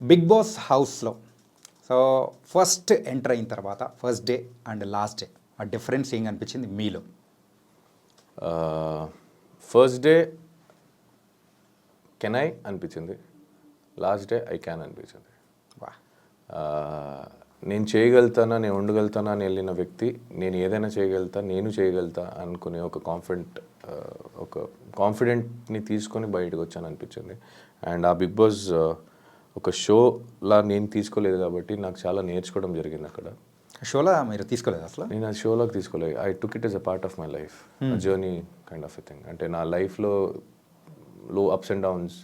Big boss హౌస్లో so first enter అయిన తర్వాత first day and last day ఆ డిఫరెన్స్ ఏం అనిపించింది మీలో? ఫస్ట్ డే కెన్ ఐ అనిపించింది, లాస్ట్ డే ఐ క్యాన్ అనిపించింది. వా నేను చేయగలుగుతానా, నేను ఉండగలుగుతానా అని వెళ్ళిన వ్యక్తి నేను ఏదైనా చేయగలుగుతా, నేను చేయగలుగుతా అనుకునే ఒక కాన్ఫిడెంట్ని తీసుకొని బయటకు వచ్చాను అనిపించింది. అండ్ ఆ బిగ్ బాస్ ఒక షోలా నేను తీసుకోలేదు కాబట్టి నాకు చాలా నేర్చుకోవడం జరిగింది అక్కడ. షోలో మీరు తీసుకోలేదు అసలు? నేను ఆ షోలోకి తీసుకోలేదు. I took it yes a part of my life, journey kind of a thing. అంటే నా లైఫ్లో అప్స్ అండ్ డౌన్స్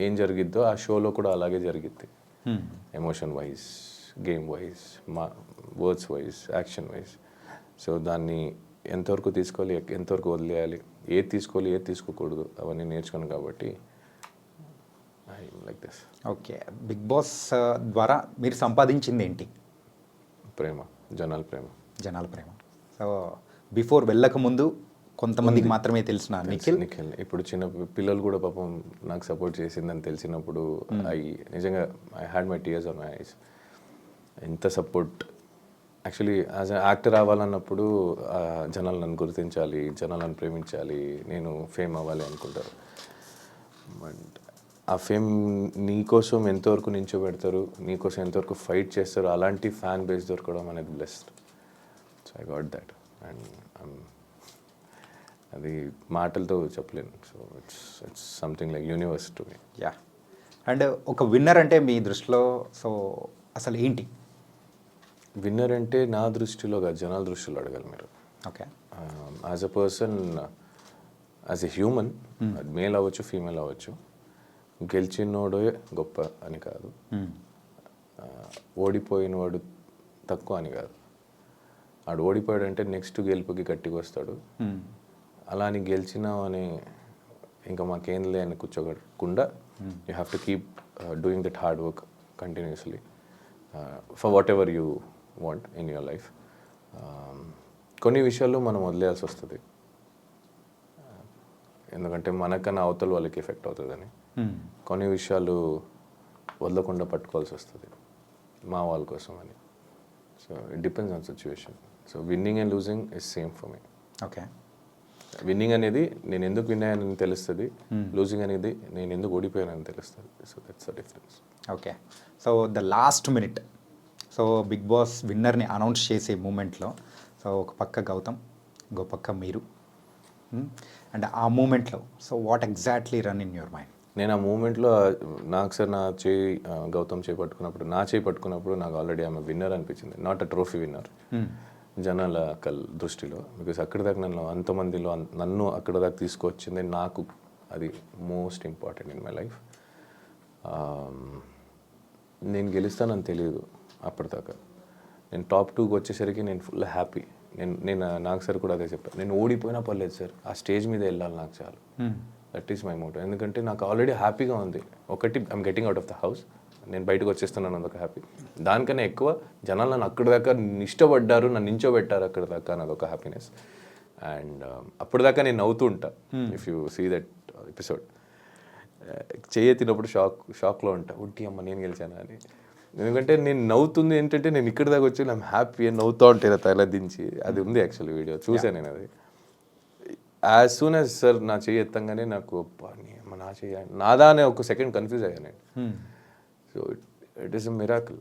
ఏం జరిగిద్దో ఆ షోలో కూడా అలాగే జరిగిద్ది. ఎమోషన్ వైజ్, గేమ్ వైజ్, మా words wise, action wise. So దాన్ని ఎంతవరకు తీసుకోవాలి, ఎంతవరకు వదిలేయాలి, ఏది తీసుకోవాలి, ఏది తీసుకోకూడదు అవన్నీ నేర్చుకున్నాను కాబట్టి I like this. Okay, Bigg Boss ద్వారా మీరు సంపాదించింది ఏంటి? ప్రేమ, జనాల ప్రేమ. జనాల ప్రేమ. సో బిఫోర్ వెళ్ళక ముందు కొంతమందికి మాత్రమే తెలిసిన నిఖిల్. ఇప్పుడు చిన్న పిల్లలు కూడా పాపం నాకు సపోర్ట్ చేసిందని తెలిసినప్పుడు నిజంగా I had my tears on my eyes. ఎంత support. Actually as a actor అవ్వాలన్నప్పుడు జనాలు నన్ను గుర్తించాలి, జనాలు నన్ను ప్రేమించాలి, నేను ఫేమ్ అవ్వాలి అనుకుంటారు. బట్ ఆ ఫేమ్ నీకోసం ఎంతవరకు నించోబెడతారు, నీకోసం ఎంతవరకు ఫైట్ చేస్తారు, అలాంటి ఫ్యాన్ బేస్ దొరకడం అనేది blessed. So I got that. And అది మాటలతో చెప్పలేను. So it's something like universe to me. Yeah. And ఒక విన్నర్ అంటే మీ దృష్టిలో సో అసలు ఏంటి? విన్నర్ అంటే నా దృష్టిలో కాదు, జనాల దృష్టిలో అడగాలి మీరు. Okay. As a person, as a human, male అవ్వచ్చు, ఫీమేల్ అవ్వచ్చు, గెలిచినోడే గొప్ప అని కాదు, ఓడిపోయినవాడు తక్కువ అని కాదు. ఆడు ఓడిపోయాడంటే నెక్స్ట్ గెలుపుకి గట్టిగా వస్తాడు. అలా అని గెలిచినావు అని ఇంకా మాకేంలే అని కూర్చోకుండా you have to keep doing that hard work continuously for whatever you want in your life. కొన్ని విషయాల్లో మనం వదిలేయాల్సి వస్తుంది, ఎందుకంటే మనకన్నా అవతల వాళ్ళకి ఎఫెక్ట్ అవుతుందని. కొన్ని విషయాలు వదలకుండా పట్టుకోవాల్సి వస్తుంది మా వాళ్ళ కోసం అని. So it depends on situation. So winning and losing is same for me. Okay. Winnowing అనేది నేను ఎందుకు విన్ అయ్యానని తెలుస్తుంది, లూజింగ్ అనేది నేను ఎందుకు ఓడిపోయానని తెలుస్తుంది. So that's the difference. Okay. So the last minute, so Bigg Boss విన్నర్ని అనౌన్స్ చేసే మూమెంట్లో సో ఒక పక్క గౌతమ్, ఇంకో పక్క మీరు, అండ్ ఆ మూమెంట్లో so what exactly run in your mind? నేను ఆ మూమెంట్లో నాకు సార్ నా చేయి గౌతమ్ చేయి పట్టుకున్నప్పుడు, నా చేయి పట్టుకున్నప్పుడు నాకు ఆల్రెడీ ఆమె విన్నర్ అనిపించింది, నాట్ అ ట్రోఫీ విన్నర్ జనాల దృష్టిలో. బికాస్ అక్కడి దాకా అంతమందిలో నన్ను అక్కడ దాకా తీసుకొచ్చింది నాకు, అది most important in my life. నేను గెలుస్తానని తెలియదు అప్పటిదాకా. నేను టాప్ 2కి వచ్చేసరికి నేను ఫుల్ హ్యాపీ. నేను నాకు సార్ కూడా అదే చెప్పాను, నేను ఓడిపోయినా పర్లేదు సార్, ఆ స్టేజ్ మీద వెళ్ళాలి నాకు చాలు. That is my Moto. ఎందుకంటే నాకు ఆల్రెడీ హ్యాపీగా ఉంది. ఒకటి, I'm getting out of the house, నేను బయటకు వచ్చేస్తున్నాను, అదొక హ్యాపీ. దానికన్నా ఎక్కువ జనాలు నన్ను అక్కడి దాకా ఇష్టపడ్డారు, నన్ను నించోబెట్టారు అక్కడ దాకా, నాదొక హ్యాపీనెస్. అండ్ అప్పటిదాకా నేను నవ్వుతూ ఉంటా. If you see that episode, చేయెత్తినప్పుడు షాక్లో ఉంటా, ఉట్టి అమ్మ నేను గెలిచానా అని. ఎందుకంటే నేను నవ్వుతుంది ఏంటంటే నేను ఇక్కడి దాకా వచ్చి నేను హ్యాపీ అని నవ్వుతూ ఉంటాను తల దించి. అది ఉంది యాక్చువల్లీ వీడియో చూసాను నేను. అది యాజ్ సూన్ యాజ్ సార్ నా చెయ్యి ఎత్తంగానే నాకు నా చెయ్యి నాదా అనే ఒక సెకండ్ కన్ఫ్యూజ్ అయ్యాను నేను. So it is a miracle.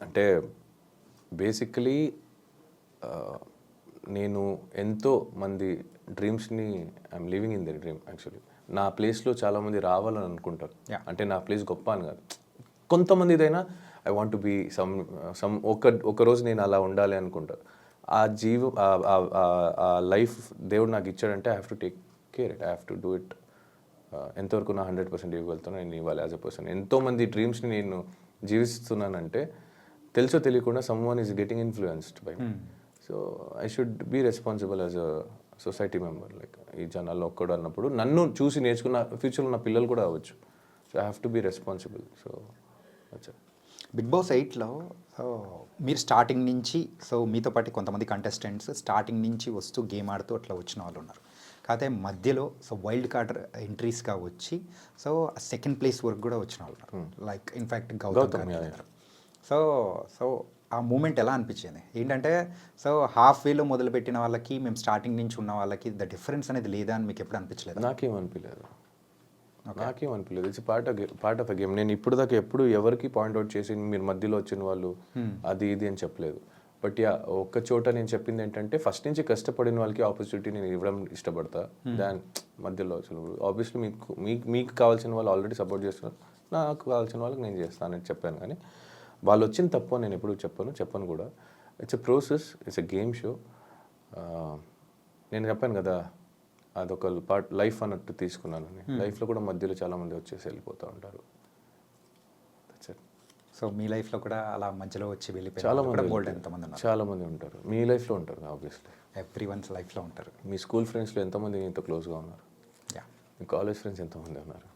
అంటే బేసికలీ నేను ఎంతో మంది డ్రీమ్స్ని I'm living in the dream. Actually నా ప్లేస్లో చాలామంది రావాలని అనుకుంటారు. అంటే నా ప్లేస్ గొప్ప అని కాదు, కొంతమంది ఇదైనా ఐ వాంట్ టు బీ ఒక రోజు నేను అలా ఉండాలి అనుకుంటారు. ఆ ఆ లైఫ్ దేవుడు నాకు ఇచ్చాడంటే I have to take care it, I have to do it. ఎంతవరకు నా 100% ఇవ్వగలుగుతాను నేను ఇవ్వాలి యాజ్ అ పర్సన్. ఎంతోమంది డ్రీమ్స్ని నేను జీవిస్తున్నానంటే తెలుసో తెలియకుండా someone is getting influenced by me. So I should be responsible as a society member. Like ఈ జనాల్లో ఒక్కడు అన్నప్పుడు నన్ను చూసి నేర్చుకున్న ఫ్యూచర్లో నా పిల్లలు కూడా అవ్వచ్చు. So I have to be responsible. So అచ్చా. బిగ్ బాస్ 8లో సో మీరు స్టార్టింగ్ నుంచి సో మీతో పాటు కొంతమంది కంటెస్టెంట్స్ స్టార్టింగ్ నుంచి వస్తూ గేమ్ ఆడుతూ అట్లా వచ్చిన వాళ్ళు ఉన్నారు. కాకపోతే మధ్యలో సో వైల్డ్ కార్డ్ ఎంట్రీస్గా వచ్చి సో సెకండ్ ప్లేస్ వరకు కూడా వచ్చిన వాళ్ళు లైక్ ఇన్ఫ్యాక్ట్ గౌతమ్ గారు. సో సో ఆ మూమెంట్ ఎలా అనిపించింది ఏంటంటే సో హాఫ్ వేలో మొదలుపెట్టిన వాళ్ళకి మేము స్టార్టింగ్ నుంచి ఉన్న వాళ్ళకి ద డిఫరెన్స్ అనేది లేదా అని మీకు ఎప్పుడు అనిపించలేదు? నాకేమనిపించలేదు, it's part of a game. నేను ఇప్పుడు దాకా ఎప్పుడు ఎవరికి పాయింట్అవుట్ చేసి మీరు మధ్యలో వచ్చిన వాళ్ళు అది ఇది అని చెప్పలేదు. బట్ యా ఒక్క చోట నేను చెప్పింది ఏంటంటే ఫస్ట్ నుంచి కష్టపడిన వాళ్ళకి ఆపర్చునిటీ నేను ఇవ్వడం ఇష్టపడతా. దాని మధ్యలో అసలు ఆబ్వియస్లీ మీకు కావాల్సిన వాళ్ళు ఆల్రెడీ సపోర్ట్ చేస్తున్నారు, నాకు కావాల్సిన వాళ్ళకి నేను చేస్తానని చెప్పాను. కానీ వాళ్ళు వచ్చిన తప్పు నేను ఎప్పుడు చెప్పను కూడా. It's a process, it's a game show. నేను చెప్పాను కదా అదొక పార్ట్ లైఫ్ అన్నట్టు తీసుకున్నాను. లైఫ్లో కూడా మధ్యలో చాలామంది వచ్చేసి వెళ్ళిపోతూ ఉంటారు. సో మీ లైఫ్లో కూడా అలా మధ్యలో వచ్చి వెళ్ళిపోయి చాలామంది ఉంటారు. మీ లైఫ్లో ఉంటారు ఆబ్వియస్లీ, ఎవ్రీ వన్స్ లైఫ్లో ఉంటారు. మీ స్కూల్ ఫ్రెండ్స్లో ఎంతమంది ఇంత క్లోజ్గా ఉన్నారు, మీ కాలేజ్ ఫ్రెండ్స్ ఎంతమంది ఉన్నారు,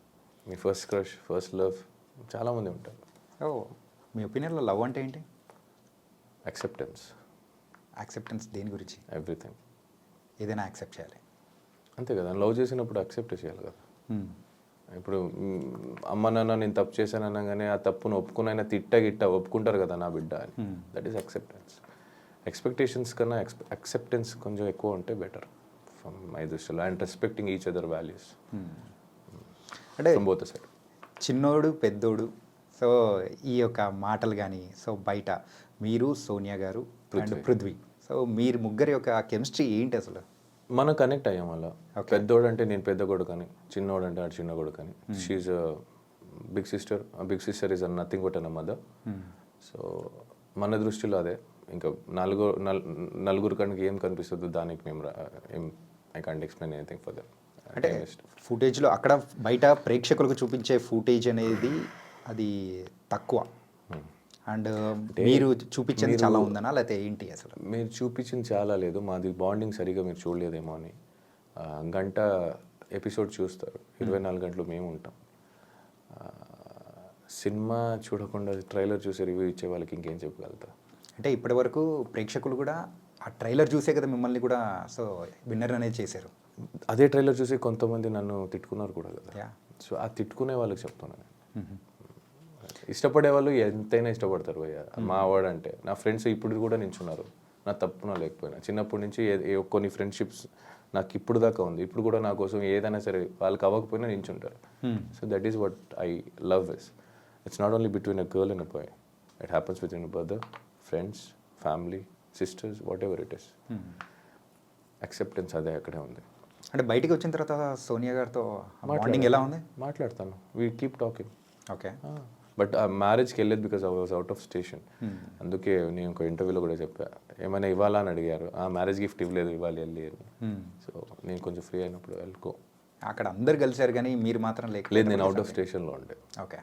మీ ఫస్ట్ క్రష్, ఫస్ట్ లవ్, చాలామంది ఉంటారు. ఓ మీ ఒపీనియన్లో లవ్ అంటే ఏంటి? యాక్సెప్టెన్స్ దేని గురించి? ఎవ్రీథింగ్, ఏదైనా యాక్సెప్ట్ చేయాలి అంతే కదా. లవ్ చేసినప్పుడు యాక్సెప్ట్ చేయాలి కదా. ఇప్పుడు అమ్మ నాన్న నేను తప్పు చేశాను అనగానే ఆ తప్పును ఒప్పుకునైనా గిట్ట ఒప్పుకుంటారు కదా నా బిడ్డ అని. That is acceptance. ఎక్స్పెక్టేషన్స్ కన్నా యాక్సెప్టెన్స్ కొంచెం ఎక్కువ ఉంటే బెటర్ ఫ్రమ్ మై దృష్టిలో. And respecting each other values అంటే ఫ్రమ్ బోత్ సైడ్. చిన్నోడు పెద్దోడు సో ఈ యొక్క మాటలు కానీ సో బయట మీరు సోనియా గారు అండ్ పృథ్వీ సో మీరు ముగ్గురి యొక్క కెమిస్ట్రీ ఏంటి అసలు? మనం కనెక్ట్ అయ్యాం అలా. పెద్దోడు అంటే నేను పెద్ద కొడుకు అని, చిన్నోడు అంటే ఆ చిన్న కొడుకు అని. She big sister is nothing but an mother. సో మన దృష్టిలో అదే. ఇంకా నలుగురు కనుక ఏం కనిపిస్తుందో దానికి మేము I can't explain anything for that. అంటే ఫుటేజ్లో అక్కడ బయట ప్రేక్షకులకు చూపించే ఫుటేజ్ అనేది అది తక్కువ అండ్ మీరు చూపించింది చాలా ఉందనా లేకపోతే ఏంటి అసలు? మీరు చూపించింది చాలా లేదు, మాది బాండింగ్ సరిగా మీరు చూడలేదేమో అని. గంట ఎపిసోడ్ చూస్తారు, 24 గంటలు మేము ఉంటాం. సినిమా చూడకుండా ట్రైలర్ చూసి రివ్యూ ఇచ్చే వాళ్ళకి ఇంకేం చెప్పగలుగుతా? అంటే ఇప్పటివరకు ప్రేక్షకులు కూడా ఆ ట్రైలర్ చూసే కదా మిమ్మల్ని కూడా సో విన్నర్ అనేది చేశారు. అదే ట్రైలర్ చూసి కొంతమంది నన్ను తిట్టుకున్నారు కూడా కదా. సో ఆ తిట్టుకునే వాళ్ళకి చెప్తున్నాను. ఇష్టపడే వాళ్ళు ఎంతైనా ఇష్టపడతారు భయ్య. మా వాడు అంటే నా ఫ్రెండ్స్ ఇప్పుడు కూడా నించున్నారు, నా తప్పున లేకపోయినా. చిన్నప్పటి నుంచి కొన్ని ఫ్రెండ్షిప్స్ నాకు ఇప్పుడు దాకా ఉంది. ఇప్పుడు కూడా నా కోసం ఏదైనా సరే వాళ్ళకి అవ్వకపోయినా నించుంటారు. So that is what I love is. It's not only between a girl and a boy, it happens with in brother, friends, family, sisters, whatever it is. Acceptance అదే అక్కడే ఉంది. అంటే బయటికి వచ్చిన తర్వాత సోనియా గారితో బాండింగ్ ఎలా ఉంది? మాట్లాడతాను, we keep talking. Okay. But ఆ మ్యారేజ్కి వెళ్ళేది because I was out of station. అందుకే నేను ఒక ఇంటర్వ్యూలో కూడా చెప్పా, ఏమైనా ఇవ్వాలా అని అడిగారు. ఆ మ్యారేజ్ గిఫ్ట్ ఇవ్వలేదు, ఇవ్వాలి వెళ్ళి అని. సో నేను కొంచెం ఫ్రీ అయినప్పుడు వెళ్ళుకో. అక్కడ అందరు కలిసారు కానీ మీరు మాత్రం లేదు, నేను అవుట్ ఆఫ్ స్టేషన్లో ఉండే. ఓకే.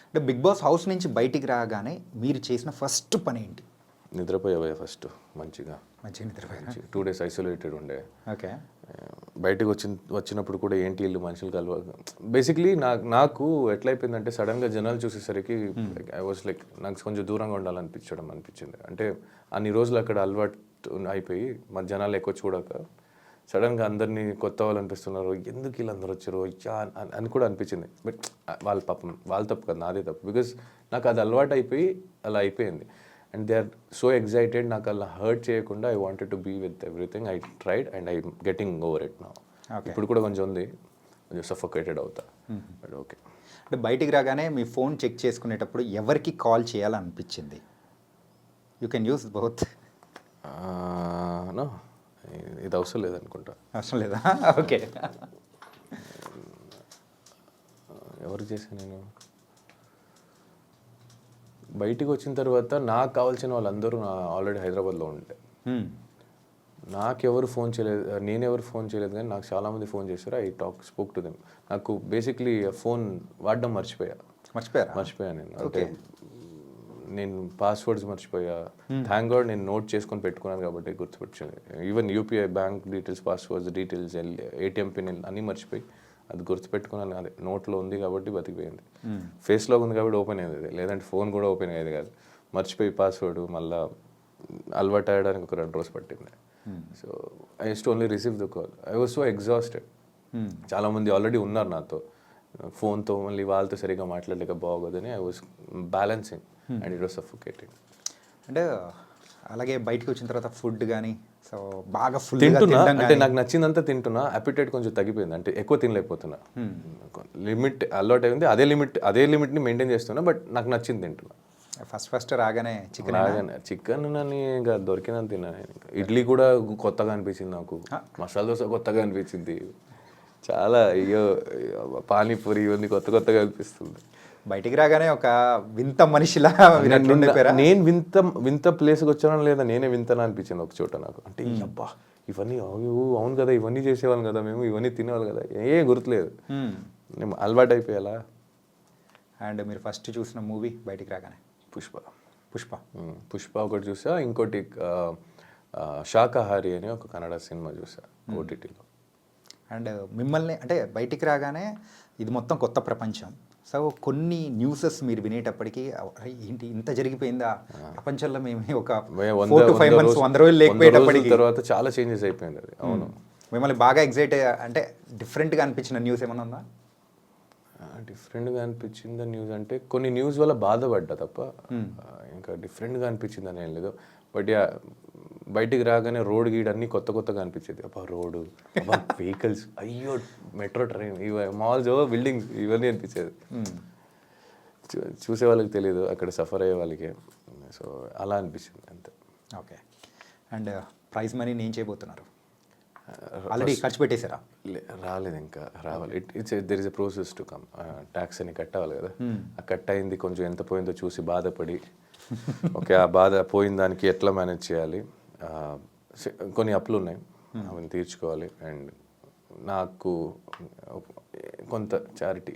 అంటే బిగ్ బాస్ హౌస్ నుంచి బయటికి రాగానే మీరు చేసిన ఫస్ట్ పని ఏంటి? నిద్రపోయావా ఫస్ట్ మంచిగా నిద్రపోయా. 2 days ఐసోలేటెడ్ ఉండే. ఓకే. బయటకు వచ్చినప్పుడు కూడా ఏంటి వీళ్ళు మనుషులు కలవ. బేసిక్లీ నాకు ఎట్లయిపోయిందంటే సడన్గా జనాలు చూసేసరికి ఐ వాజ్ లైక్ నాకు కొంచెం దూరంగా అనిపించింది. అంటే అన్ని రోజులు అక్కడ అలవాటు అయిపోయి మన జనాలు ఎక్కువ చూడక సడన్గా అందరినీ కొత్త వాళ్ళు అనిపిస్తున్నారు, ఎందుకు వీళ్ళందరూ వచ్చారు అని కూడా అనిపించింది. బట్ వాళ్ళ పాపం వాళ్ళ తప్పు కదా, నాదే తప్పు. బికాస్ నాకు అది అలవాటు అయిపోయి అలా అయిపోయింది. And they are so excited. నాకు అలా హర్ట్ చేయకుండా I wanted to be with everything. I tried and I getting over it now. ఇప్పుడు కూడా కొంచెం ఉంది, కొంచెం సఫోకేటెడ్ అవుతా. But okay. అంటే బయటికి రాగానే మీ ఫోన్ చెక్ చేసుకునేటప్పుడు ఎవరికి కాల్ చేయాలనిపించింది? You can use both. No, ఇది అవసరం లేదనుకుంటా. అవసరం లేదా? ఓకే. ఎవరికి చేశాను నేను? బయటికి వచ్చిన తర్వాత నాకు కావాల్సిన వాళ్ళందరూ ఆల్రెడీ హైదరాబాద్లో ఉంటే నాకెవరు ఫోన్ చేయలేదు, నేనెవరు ఫోన్ చేయలేదు. కానీ నాకు చాలామంది ఫోన్ చేశారు. I spoke to them. నాకు బేసిక్లీ ఫోన్ వాడడం మర్చిపోయా నేను. అంటే నేను పాస్వర్డ్స్ మర్చిపోయా. థ్యాంక్ గాడ్ నేను నోట్ చేసుకొని పెట్టుకున్నాను కాబట్టి గుర్తుపెట్టింది. Even UPI bank details, passwords details, ATM pin అన్నీ మర్చిపోయి అది గుర్తుపెట్టుకున్నాను. అదే నోట్లో ఉంది కాబట్టి బతికిపోయింది. ఫేస్లో ఉంది కాబట్టి ఓపెన్ అయ్యేది, లేదంటే ఫోన్ కూడా ఓపెన్ అయ్యేది కాదు. మర్చిపోయి పాస్వర్డ్ మళ్ళీ అలవాటు అయ్యడానికి ఒక 2 రోజులు పట్టింది. So I use to only receive the call. I was so exhausted. చాలామంది ఆల్రెడీ ఉన్నారు నాతో, ఫోన్తో మళ్ళీ వాళ్ళతో సరిగ్గా మాట్లాడలేక బాగోదని I was balancing and it was suffocating. అంటే అలాగే బయటకు వచ్చిన తర్వాత ఫుడ్ కానీ సో బాగా ఫుల్ తింటున్నా, అంటే నాకు నచ్చిందంతా తింటున్నా, అపిటైట్ కొంచెం తగ్గిపోయింది, అంటే ఎక్కువ తినలేకపోతున్నా. లిమిట్ అలవాటు అయింది, అదే లిమిట్ని మెయింటైన్ చేస్తున్నా, బట్ నాకు నచ్చింది తింటున్నా. ఫస్ట్ రాగానే చికెన్ చికెన్ నన్ను ఇంకా దొరికినంత తిన్నా నేను. ఇంకా ఇడ్లీ కూడా కొత్తగా అనిపించింది నాకు, మసాలా దోశ కొత్తగా అనిపించింది, చాలా అయ్యో పానీపూరి ఇవన్నీ కొత్తగా అనిపిస్తుంది. బయటికి రాగానే ఒక వింత మనిషిలా నేను వింత ప్లేస్కి వచ్చానో లేదా నేనే వింతనా అనిపించింది ఒక చోట నాకు. అంటే అబ్బా ఇవన్నీ అవును కదా, ఇవన్నీ చేసేవాళ్ళం కదా మేము, ఇవన్నీ తినేవాళ్ళు కదా, ఏం గుర్తులేదు, నేను అలవాటు అయిపోయేలా. అండ్ మీరు ఫస్ట్ చూసిన మూవీ బయటికి రాగానే? పుష్ప ఒకటి చూసా, ఇంకోటి శాకాహారి అని ఒక కన్నడ సినిమా చూసా ఓటీటీలో. అండ్ మిమ్మల్ని అంటే బయటికి రాగానే ఇది మొత్తం కొత్త ప్రపంచం. సో కొన్ని న్యూసెస్ మీరు వినేటప్పటికీ ఏంటి ఇంత జరిగిపోయిందా ప్రపంచంలో, మేము ఒక 4 to 5 months 100 రోజులు లేకపోయేటప్పటికి తర్వాత చాలా చేంజెస్ అయిపోయింది అది. అవును, మిమ్మల్ని బాగా ఎగ్జైట్ అంటే డిఫరెంట్గా అనిపించిన న్యూస్ ఏమైనా ఉందా? డిఫరెంట్గా అనిపించింది న్యూస్ అంటే కొన్ని న్యూస్ వల్ల బాధపడ్డా తప్ప ఇంకా డిఫరెంట్గా అనిపించింది అని ఏం లేదు. బట్ యా బయటికి రాగానే రోడ్ గీడ్ అన్నీ కొత్తగా అనిపించేది. అబ్బా రోడ్డు, అబ్బా వెహికల్స్, అయ్యో మెట్రో ట్రైన్, ఇవి మాల్స్, బిల్డింగ్స్, ఇవన్నీ అనిపించేది. చూసే వాళ్ళకి తెలియదు, అక్కడ సఫర్ అయ్యే వాళ్ళకి. సో అలా అనిపించింది అంతే. ఓకే. అండ్ ప్రైజ్ మనీ నేను చేయబోతున్నారు, ఆల్రెడీ ఖర్చు పెట్టేశారా? రాలేదు, ఇంకా రావాలి. There is a process to come. Tax అని కట్టాలి కదా, ఆ కట్ అయింది కొంచెం ఎంత పోయిందో చూసి బాధపడి ఓకే ఆ బాధ పోయిన దానికి ఎట్లా మేనేజ్ చేయాలి, కొన్ని అప్పులు ఉన్నాయి అవన్నీ తీర్చుకోవాలి. అండ్ నాకు కొంత చారిటీ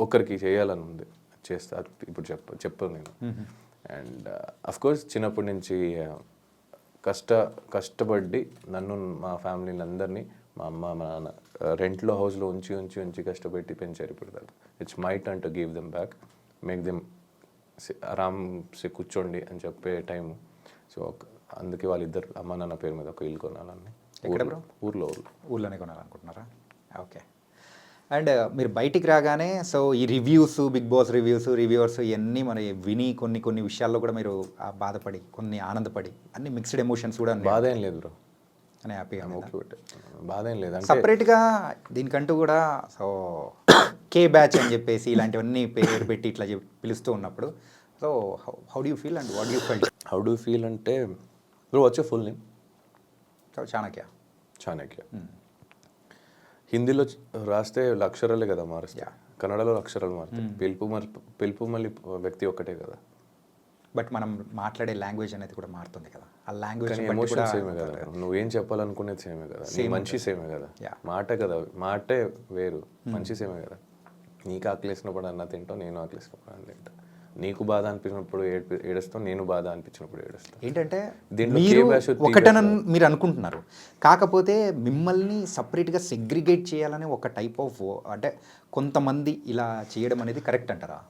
ఒక్కరికి చేయాలని ఉంది, చేస్తా, ఇప్పుడు చెప్పను నేను. అండ్ అఫ్కోర్స్ చిన్నప్పటి నుంచి కష్టపడి నన్ను మా ఫ్యామిలీని అందరినీ, మా అమ్మ మా నాన్న రెంట్లో హౌస్లో ఉంచి కష్టపెట్టి పెంచారు. ఇప్పుడు దాకా it's my turn to give them back, make them ఆరామ్సే కూర్చోండి అని చెప్పే టైము. సో అందుకే వాళ్ళిద్దరు అమ్మ నాన్న పేరు మీద ఒక ఇల్లు కొనాలని. ఎక్కడ బ్రో? ఊర్లోనే కొనాలనుకుంటున్నారా? ఓకే. అండ్ మీరు బయటికి రాగానే సో ఈ బిగ్ బాస్ రివ్యూవర్స్ ఇవన్నీ మరి విని కొన్ని విషయాల్లో కూడా మీరు బాధపడి, కొన్ని ఆనందపడి, అన్ని మిక్స్డ్ ఎమోషన్స్ కూడా బాధ ఏం లేదు బ్రో, అని హ్యాపీగా బాధ ఏం లేదు. సపరేట్గా దీనికంటూ కూడా సో కే బ్యాచ్ అని చెప్పేసి ఇలాంటివన్నీ పేరు పెట్టి ఇట్లా పిలుస్తూ ఉన్నప్పుడు so how do you feel and what you felt? How do feel అంటే bro what's your full name? Chanakya. హిందీలో రాస్తే అక్షరాలే కదా మారుస్తాయి, కన్నడలో అక్షరాలు మారుతాయి, పిలుపు మళ్ళీ వ్యక్తి ఒక్కటే కదా. బట్ మనం మాట్లాడే లాంగ్వేజ్ అనేది కూడా మారుతుంది కదా, ఆ లాంగ్వేజ్ ఎమోషన్ సేమే కదా, నువ్వేం చెప్పాలనుకునేది సేమే కదా, నీ మనిషి సేమే కదా, మాటే వేరు, మనిషి సేమే కదా. నీకు ఆకలేసినప్పుడు అన్న తింటావు, నేను ఆకలేసినప్పుడు అన్న తింటా. నీకు బాధ అనిపించినప్పుడు ఏడుస్తావు, నేను బాధ అనిపించినప్పుడు ఏడుస్తాను. ఏంటంటే ఒకటని మీరు అనుకుంటున్నారు, కాకపోతే మిమ్మల్ని సపరేట్గా సెగ్రిగేట్ చేయాలని ఒక టైప్ ఆఫ్ అంటే కొంతమంది ఇలా చేయడం అనేది కరెక్ట్ అంటారా?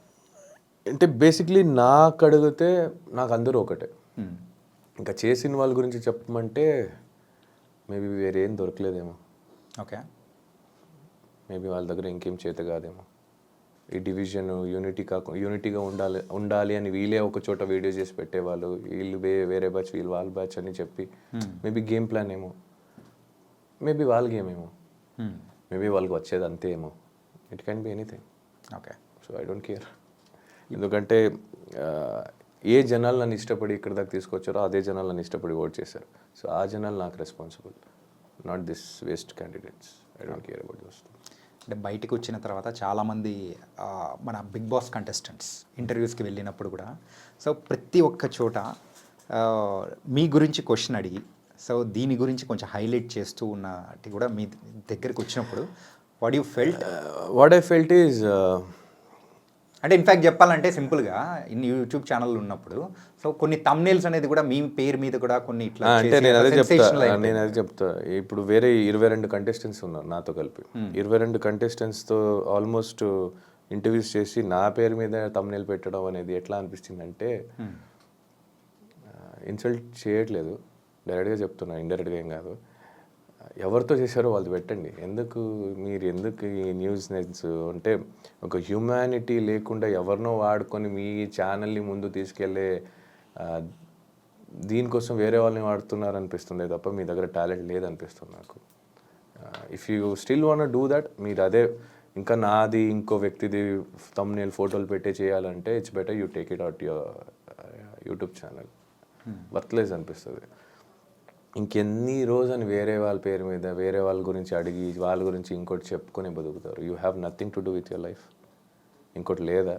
అంటే బేసిక్లీ నాకు అడిగితే నాకు అందరూ ఒకటే. ఇంకా చేసిన వాళ్ళ గురించి చెప్పమంటే మేబీ వేరేం దొరకలేదేమో. ఓకే. మేబీ వాళ్ళ దగ్గర ఇంకేం చేత కాదేమో. ఈ డివిజన్ యూనిటీగా ఉండాలి అని వీళ్ళే ఒక చోట వీడియో చేసి పెట్టేవాళ్ళు, వీళ్ళు వేరే బ్యాచ్, వీళ్ళు వాళ్ళ బ్యాచ్ అని చెప్పి మేబీ గేమ్ ప్లాన్ ఏమో, మేబీ వాళ్ళ గేమ్ ఏమో, మేబీ వాళ్ళకి వచ్చేది అంతే ఏమో. It can be anything. Okay. So I don't care. ఎందుకంటే ఏ జనాలు నన్ను ఇష్టపడి ఇక్కడ దాకా తీసుకొచ్చారో అదే జనాలు నన్ను ఇష్టపడి ఓట్ చేశారు. సో ఆ జనాలు నాకు responsible, not this waste candidates. I don't care about those. అంటే బయటకు వచ్చిన తర్వాత చాలామంది మన బిగ్ బాస్ కంటెస్టెంట్స్ ఇంటర్వ్యూస్కి వెళ్ళినప్పుడు కూడా సో ప్రతి ఒక్క చోట మీ గురించి క్వశ్చన్ అడిగి సో దీని గురించి కొంచెం హైలైట్ చేస్తూ ఉన్నట్టు కూడా మీ దగ్గరికి వచ్చినప్పుడు వాట్ ఐ ఫెల్ట్ ఈజ్ అంటే ఇన్ఫ్యాక్ట్ చెప్పాలంటే సింపుల్గా ఇన్ని యూట్యూబ్ ఛానల్ ఉన్నప్పుడు సో కొన్ని థంబ్నెయిల్స్ అనేది కూడా మీ పేరు మీద కూడా కొన్ని ఇట్లా అంటే నేను అదే చెప్తా. ఇప్పుడు వేరే 22 కంటెస్టెంట్స్ ఉన్నారు నాతో కలిపి. 22 కంటెస్టెంట్స్తో ఆల్మోస్ట్ ఇంటర్వ్యూస్ చేసి నా పేరు మీద థంబ్నెయిల్ పెట్టడం అనేది ఎట్లా అనిపిస్తుంది అంటే ఇన్సల్ట్ చేయట్లేదు, డైరెక్ట్గా చెప్తున్నా, ఇండైరెక్ట్గా ఏం కాదు. ఎవరితో చేశారో వాళ్ళు పెట్టండి. మీరు ఎందుకు ఈ న్యూస్నెస్ అంటే ఒక హ్యూమానిటీ లేకుండా ఎవరినో వాడుకొని మీ ఛానల్ని ముందు తీసుకెళ్ళే దీనికోసం వేరే వాళ్ళని వాడుతున్నారు అనిపిస్తుంది తప్ప మీ దగ్గర టాలెంట్ లేదనిపిస్తుంది నాకు. If you still want do that, మీరు అదే ఇంకా నాది ఇంకో వ్యక్తిది థంబ్నెయిల్ ఫోటోలు పెట్టే చేయాలంటే it's better you take it out your YouTube channel. Worthless అనిపిస్తుంది. ఇంకెన్ని రోజని వేరే వాళ్ళ పేరు మీద వేరే వాళ్ళ గురించి అడిగి వాళ్ళ గురించి ఇంకోటి చెప్పుకొని బతుకుతారు. You have nothing to do with your life. ఇంకోటి లేదా?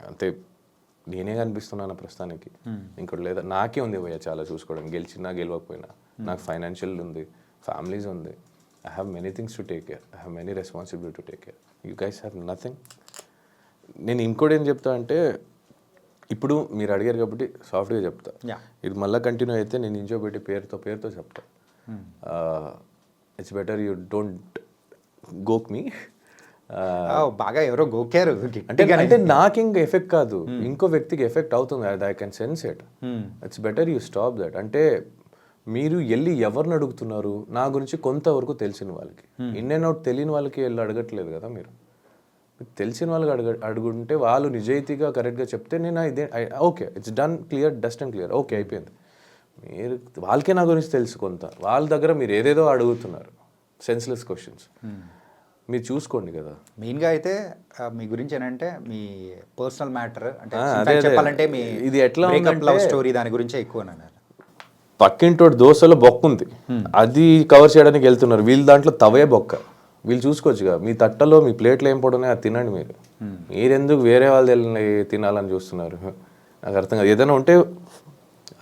అంతే, నేనే కనిపిస్తున్నాను ప్రస్తుతానికి. ఇంకోటి లేదా? నాకే ఉంది భయ్య చాలా చూసుకోవడం, గెలిచినా గెలవకపోయినా. నాకు ఫైనాన్షియల్ ఉంది, ఫ్యామిలీస్ ఉంది. I have many things to take care, I have many responsibility to take care. You guys have nothing. నేను ఇంకోటి ఏం చెప్తా అంటే, ఇప్పుడు మీరు అడిగారు కాబట్టి సాఫ్ట్గా చెప్తా. ఇది మళ్ళీ కంటిన్యూ అయితే నేను ఇంచో పెట్టి పేరుతో చెప్తా. ఇట్స్ బెటర్ యూ డోంట్ గోక్ మీ. బాగా ఎవరో గోకారు అంటే నాకు ఇంకా ఎఫెక్ట్ కాదు, ఇంకో వ్యక్తికి ఎఫెక్ట్ అవుతుంది. I can sense it. It's better you stop that. అంటే మీరు వెళ్ళి ఎవరిని అడుగుతున్నారు? నా గురించి కొంతవరకు తెలిసిన వాళ్ళకి, ఇన్ అండ్ అవుట్ తెలియని వాళ్ళకి వెళ్ళి అడగట్లేదు కదా మీరు. తెలిసిన వాళ్ళకి అడుగుంటే వాళ్ళు నిజాయితీగా కరెక్ట్గా చెప్తే నేను ఇదే okay, it's done, clear, dust and clear, okay అయిపోయింది. మీరు వాళ్ళకే నా గురించి తెలుసు కొంత, వాళ్ళ దగ్గర మీరు ఏదేదో అడుగుతున్నారు, సెన్స్లెస్ క్వశ్చన్స్. మీరు చూసుకోండి కదా. మెయిన్గా అయితే మీ గురించి ఏంటంటే మీ పర్సనల్ మ్యాటర్ అంటే చెప్పాలంటే మీ ఇది ఎట్లా లవ్ స్టోరీ దాని గురించే ఎక్కువ అన్నారు. పక్కింటోటి దోశలో బొక్క ఉంది, అది కవర్ చేయడానికి వెళ్తున్నారు. వీళ్ళ దాంట్లో తవే బొక్క, వీళ్ళు చూసుకోవచ్చుగా. మీ తట్టలో మీ ప్లేట్లో ఏం పడున్నాయి అది తినండి. మీరెందుకు వేరే వాళ్ళు తినాలని చూస్తున్నారు? నాకు అర్థం కాదు. ఏదైనా ఉంటే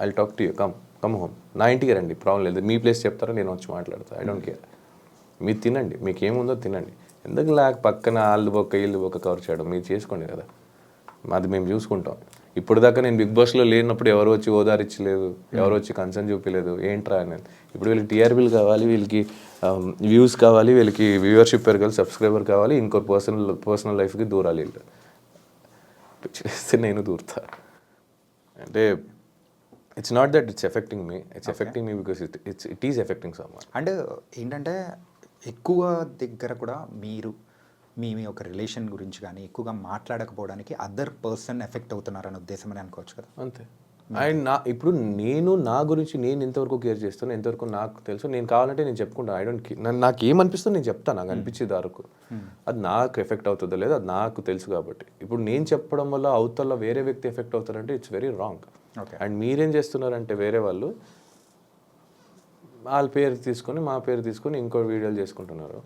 I talk to you, come home, నా ఇంటికి రండి, ప్రాబ్లం లేదు. మీ ప్లేస్ చెప్తారా, నేను వచ్చి మాట్లాడతాను, ఐ డోంట్ కేర్. మీరు తినండి, మీకు ఏముందో తినండి. ఎందుకు పక్కన వాళ్ళు బొక్క వీళ్ళు బొక్క కవర్ చేయడం? మీరు చేసుకోండి కదా, అది మేము చూసుకుంటాం. ఇప్పుడు దాకా నేను బిగ్ బాస్లో లేనప్పుడు ఎవరు వచ్చి ఓదారిచ్చలేదు, ఎవరు వచ్చి కన్సర్న్ చూపించలేదు, ఏంట్రా అనేది. ఇప్పుడు వీళ్ళకి టీఆర్పీలు కావాలి, వీళ్ళకి వ్యూస్ కావాలి, వీళ్ళకి వ్యూవర్షిప్ పెరగాలి, సబ్స్క్రైబర్ కావాలి, ఇంకో పర్సనల్ లైఫ్కి దూరాలి. వీళ్ళు చేస్తే నేను దూరుతా. అంటే it's not that it's effecting me, it's effecting me because it is affecting someone. And ఏంటంటే ఎక్కువ దగ్గర కూడా మీరు మీ ఒక రిలేషన్ గురించి కానీ ఎక్కువగా మాట్లాడకపోవడానికి అదర్ పర్సన్ ఎఫెక్ట్ అవుతున్నారనే ఉద్దేశం అని అనుకోవచ్చు కదా. అంతే. అండ్ ఇప్పుడు నా గురించి నేను ఎంతవరకు కేర్ చేస్తాను, ఎంతవరకు నాకు తెలుసు, నేను కావాలంటే నేను చెప్పుకుంటాను. ఐ డోంట్ నాకు ఏమనిపిస్తుందో నేను చెప్తాను, నాకు అనిపించేది వరకు. అది నాకు ఎఫెక్ట్ అవుతుందో లేదో అది నాకు తెలుసు కాబట్టి. ఇప్పుడు నేను చెప్పడం వల్ల అవతల వేరే వ్యక్తి ఎఫెక్ట్ అవుతారంటే ఇట్స్ వెరీ రాంగ్. అండ్ మీరేం చేస్తున్నారంటే వేరే వాళ్ళు వాళ్ళ పేరు తీసుకొని మా పేరు తీసుకొని ఇంకో వీడియోలు చేసుకుంటున్నారు.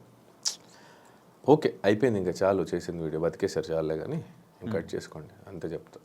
ఓకే అయిపోయింది, ఇంకా చాలు చేసింది వీడియో, బతికేసారు చాలే కానీ ఇంకా కట్ చేసుకోండి, అంతే చెప్తా.